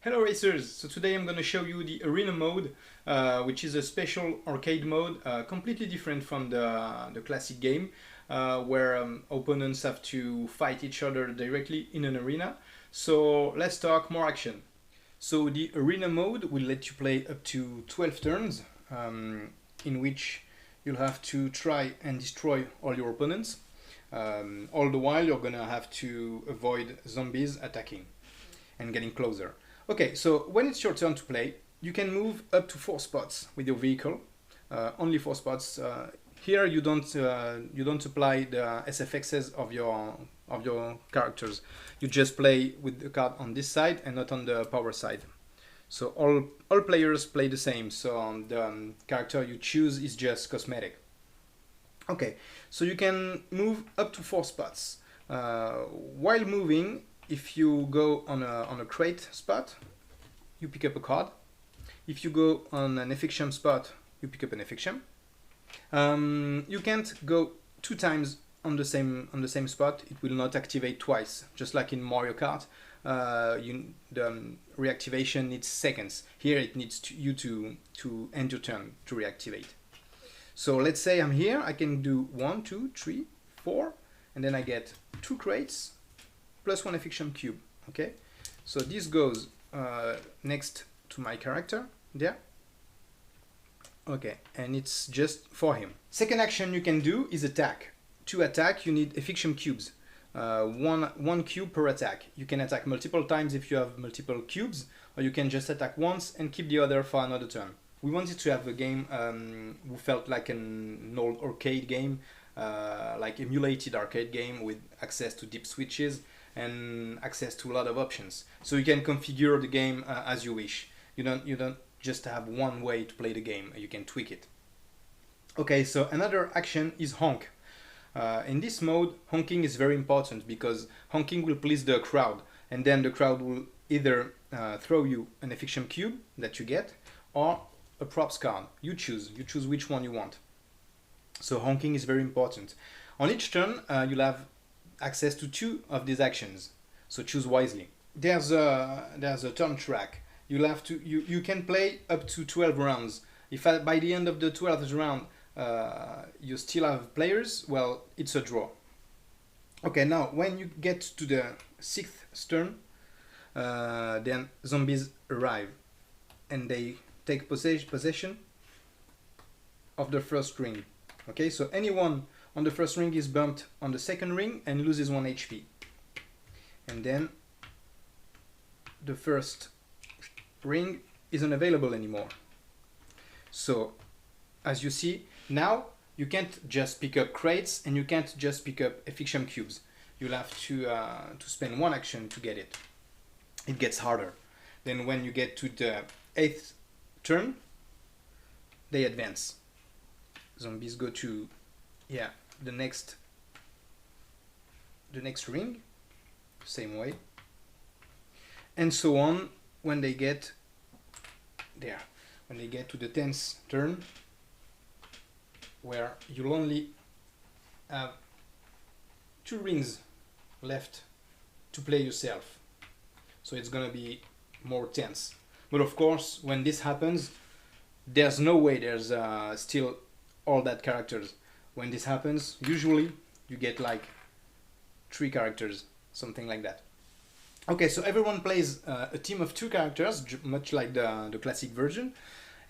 Hello racers! So today I'm going to show you the arena mode, which is a special arcade mode, completely different from the classic game, where opponents have to fight each other directly in an arena. So let's talk more action. So the arena mode will let you play up to 12 turns, in which you'll have to try and destroy all your opponents. All the while you're gonna have to avoid zombies attacking and getting closer. Okay, so when it's your turn to play, you can move up to 4 spots with your vehicle. Only 4 spots. Here you don't apply the SFXs of your characters. You just play with the card on this side and not on the power side. So all players play the same. So the character you choose is just cosmetic. Okay, so you can move up to 4 spots. While moving, if you go on a crate spot, you pick up a card. If you go on an Effixium spot, you pick up an Effixium. You can't go 2 times on the same spot. It will not activate twice, just like in Mario Kart. The reactivation needs seconds. Here it needs you to end your turn to reactivate. So let's say I'm here. I can do 1, 2, 3, 4, and then I get 2 crates plus 1 Effixium cube. Okay, so this goes next to my character there. Okay, and it's just for him. Second action you can do is attack. To attack, you need Effixium cubes. One cube per attack. You can attack multiple times if you have multiple cubes, or you can just attack once and keep the other for another turn. We wanted to have a game who felt like an old arcade game, like emulated arcade game with access to deep switches and access to a lot of options. So you can configure the game as you wish. You don't just have one way to play the game. You can tweak it. Okay, so another action is honk. In this mode, honking is very important because honking will please the crowd, and then the crowd will either throw you an Effixium cube that you get, or a props card. You choose which one you want. So honking is very important. On each turn, you'll have access to 2 of these actions, so choose wisely. There's a turn track. You can play up to 12 rounds. If by the end of the 12th round you still have players, well, it's a draw. Okay, now when you get to the 6th turn, then zombies arrive and they take possession of the first ring. Okay, so anyone on the first ring is bumped on the second ring and loses 1 HP. And then the first ring isn't available anymore. So as you see, now you can't just pick up crates and you can't just pick up Effixium cubes. You'll have to spend 1 action to get it. It gets harder. Then when you get to the 8th turn, they advance. Zombies go to the next ring, same way, and so on. When they get there, when they get to the 10th turn, where you'll only have 2 rings left to play yourself, so it's gonna be more tense. But of course, when this happens, there's no way there's still all that characters. When this happens, usually you get like 3 characters, something like that. Okay, so everyone plays a team of 2 characters, much like the classic version,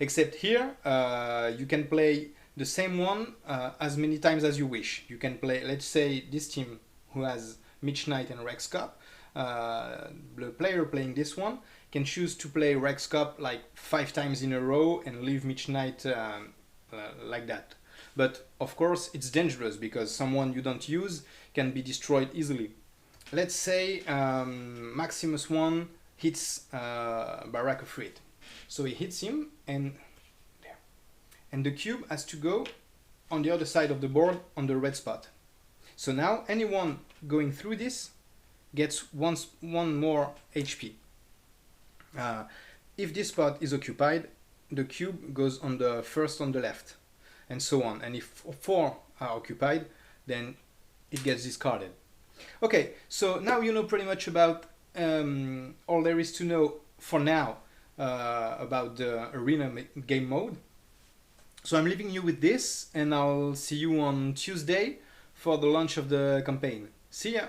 except here you can play the same one as many times as you wish. You can play, let's say, this team who has Mitch Knight and Rex Cop. The player playing this one can choose to play Rex Cop like 5 times in a row and leave Mitch Knight like that. But of course it's dangerous because someone you don't use can be destroyed easily. Let's say Maximus 1 hits Barré Frit. So he hits him and the cube has to go on the other side of the board on the red spot. So now anyone going through this gets one more HP. If this spot is occupied, the cube goes on the first on the left, and so on. And if 4 are occupied, then it gets discarded. Okay, so now you know pretty much about all there is to know for now about the arena game mode. So I'm leaving you with this, and I'll see you on Tuesday for the launch of the campaign. See ya!